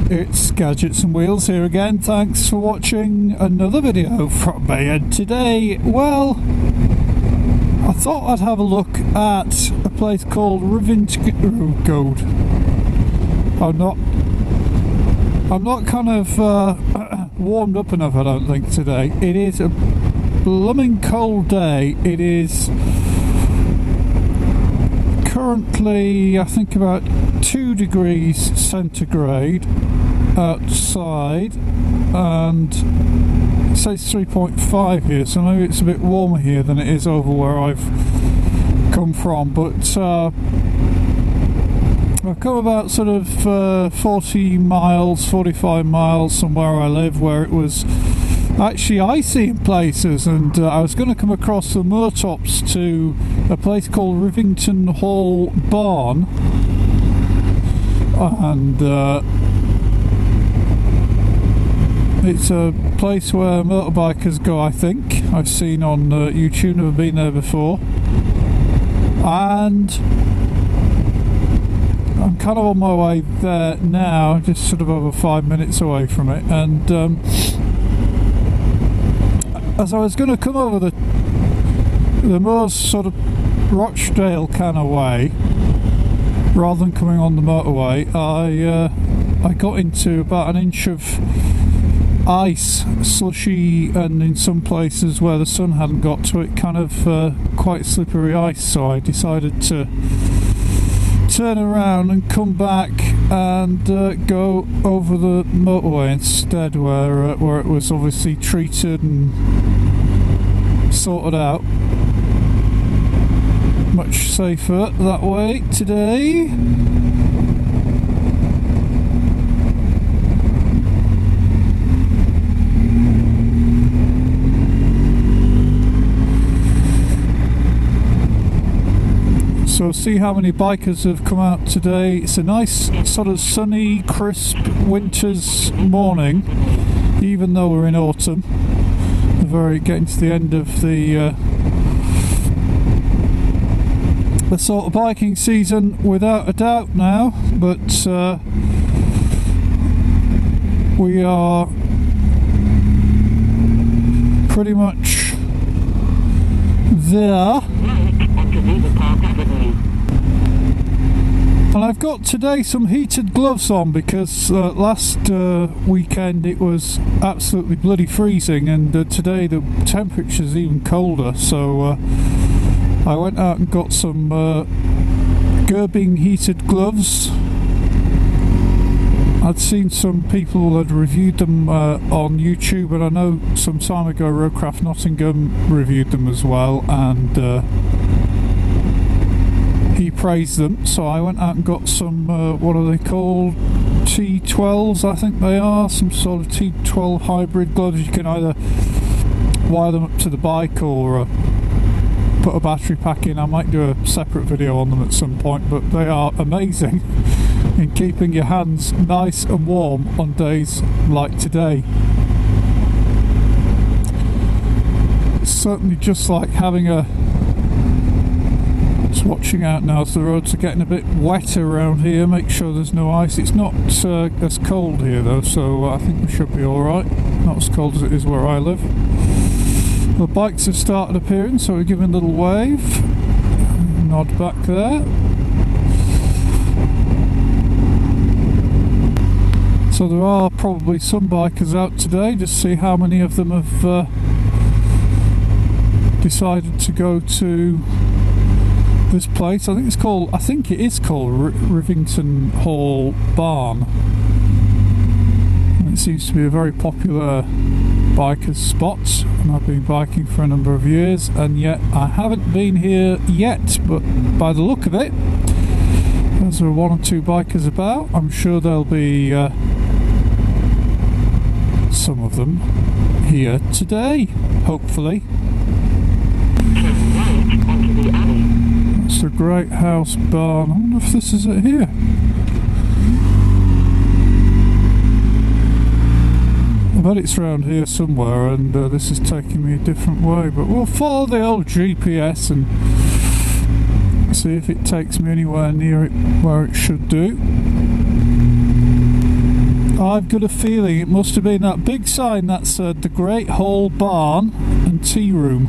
it's Gadgets and Wheels here again. Thanks for watching another video from me, and today, well, I thought I'd have a look at a place called Rivington. Oh God, I'm not kind of warmed up enough, I don't think, today. It is a blooming cold day. It is currently, I think, about 2 degrees centigrade outside, and it says 3.5 here, so maybe it's a bit warmer here than it is over where I've come from. But I've come about sort of 40 miles, 45 miles from where I live, where it was actually icy in places, and I was going to come across the moortops to a place called Rivington Hall Barn, and it's a place where motorbikers go, I think. I've seen on YouTube, never been there before, and I'm kind of on my way there now, just sort of over 5 minutes away from it. And as I was going to come over the moors sort of Rochdale kind of way, rather than coming on the motorway, I got into about an inch of ice, slushy, and in some places where the sun hadn't got to it, kind of quite slippery ice. So I decided to turn around and come back and go over the motorway instead, where it was obviously treated and sorted out. Much safer that way today. So see how many bikers have come out today. It's a nice sort of sunny, crisp winter's morning, even though we're in autumn. We're getting to the end of the sort of biking season, without a doubt now. But we are pretty much there. And I've got today some heated gloves on because last weekend it was absolutely bloody freezing, and today the temperature's even colder, so I went out and got some Gerbing heated gloves. I'd seen some people had reviewed them on YouTube, and I know some time ago Roadcraft Nottingham reviewed them as well, and he praised them. So I went out and got some what are they called, T12s I think they are, some sort of T12 hybrid gloves. You can either wire them up to the bike or put a battery pack in. I might do a separate video on them at some point, but they are amazing in keeping your hands nice and warm on days like today. It's certainly just like having a... Just watching out now as the roads are getting a bit wetter around here. Make sure there's no ice. It's not as cold here though, so I think we should be alright. Not as cold as it is where I live. The bikes have started appearing, so we're giving a little wave. Nod back there. So there are probably some bikers out today. Just see how many of them have decided to go to this place. I think it is called Rivington Hall Barn. And it seems to be a very popular biker's spot, and I've been biking for a number of years, and yet I haven't been here yet. But by the look of it, there's 1 or 2 bikers about. I'm sure there'll be some of them here today, hopefully. It's a Great House Barn. I wonder if this is it here. I bet it's around here somewhere, and this is taking me a different way, but we'll follow the old GPS and see if it takes me anywhere near it where it should do. I've got a feeling it must have been that big sign that said the Great Hall Barn and Tea Room.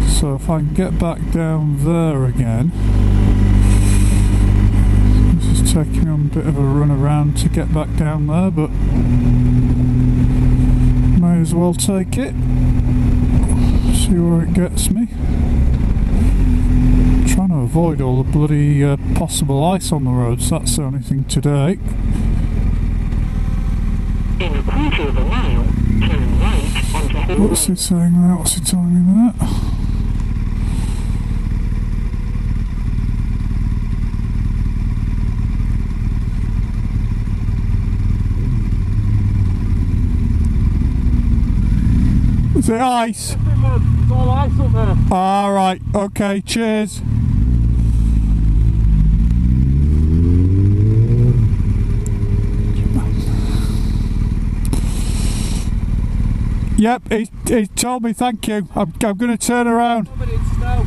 So if I can get back down there again. This is taking me on a bit of a run around to get back down there, but may as well take it. See where it gets me. Trying to avoid all the bloody possible ice on the roads, that's the only thing today. In a quarter of a mile, turn right onto Hall. What's he saying there? What's he telling me there? Is it ice? It's all ice up there. Alright, okay, cheers. Yep, he told me thank you. I'm going to turn around. Covered in snow.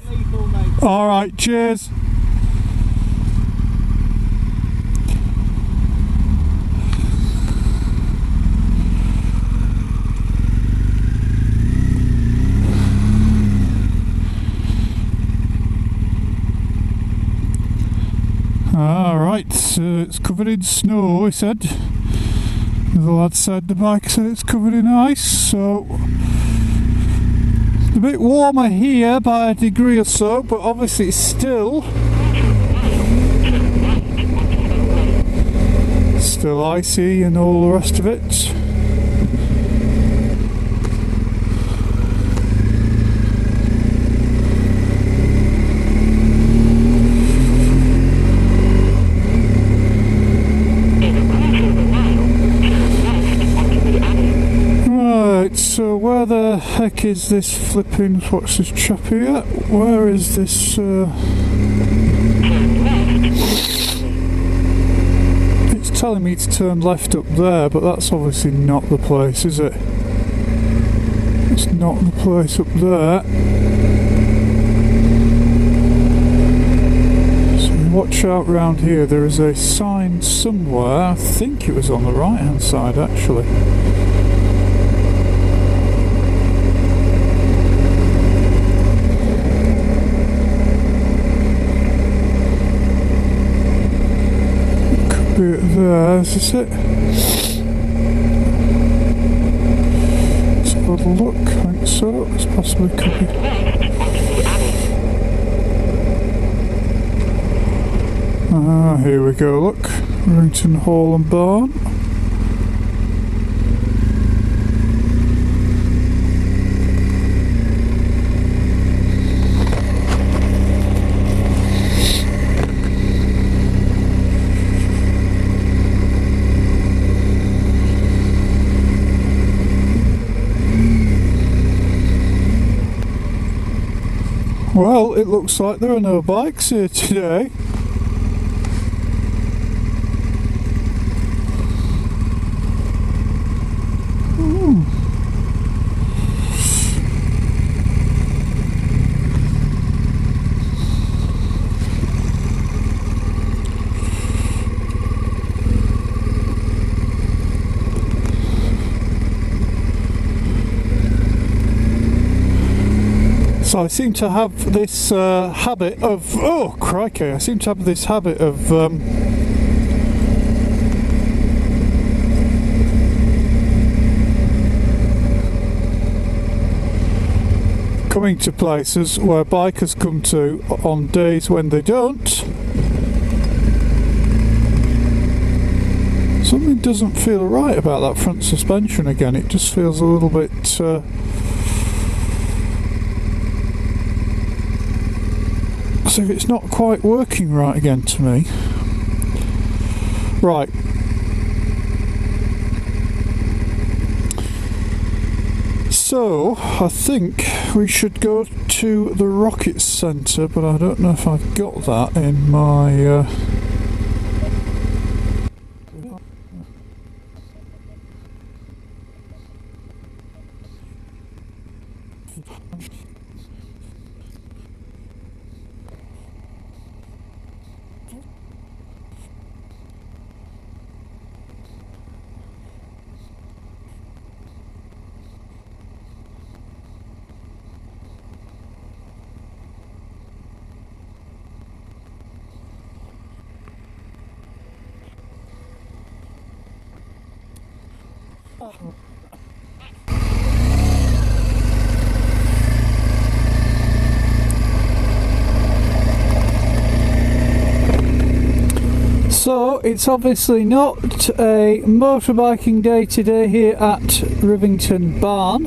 Lethal, mate. Alright, cheers. Alright, so it's covered in snow, he said. The lad said the bike said it's covered in ice, so it's a bit warmer here by a degree or so, but obviously it's still icy and all the rest of it. So where the heck is this flipping, what's this chap here? Where is this it's telling me to turn left up there, but that's obviously not the place, is it? It's not the place up there. So watch out round here, there is a sign somewhere. I think it was on the right hand side actually. There, is this it? Let's have a look, I think so. This possibly could be. Ah, here we go, look. Rivington Hall and Barn. Well, it looks like there are no bikes here today. So I seem to have this habit of, oh crikey, I seem to have this habit of coming to places where bikers come to on days when they don't. Something doesn't feel right about that front suspension again, it just feels a little bit so it's not quite working right again to me. Right. So, I think we should go to the Rocket Centre, but I don't know if I've got that in my... So it's obviously not a motorbiking day today here at Rivington Barn.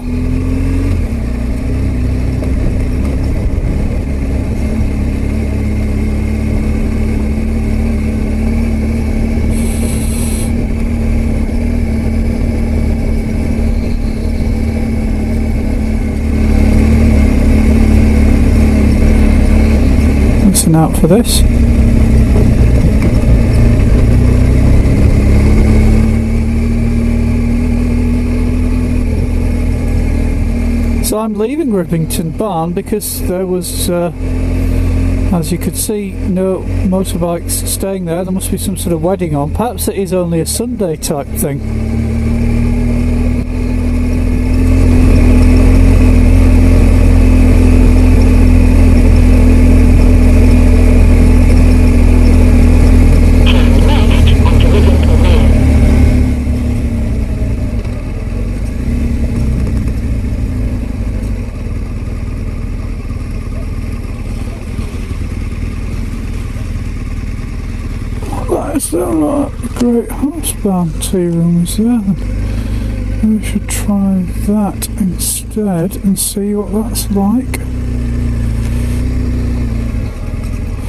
Listen out for this. So I'm leaving Rivington Barn because there was, as you could see, no motorbikes staying there. There must be some sort of wedding on. Perhaps it is only a Sunday type thing. That's not a great housebound tea room, is there? Maybe we should try that instead and see what that's like.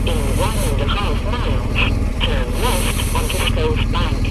In 1.5 miles, turn left onto Stoves Bank.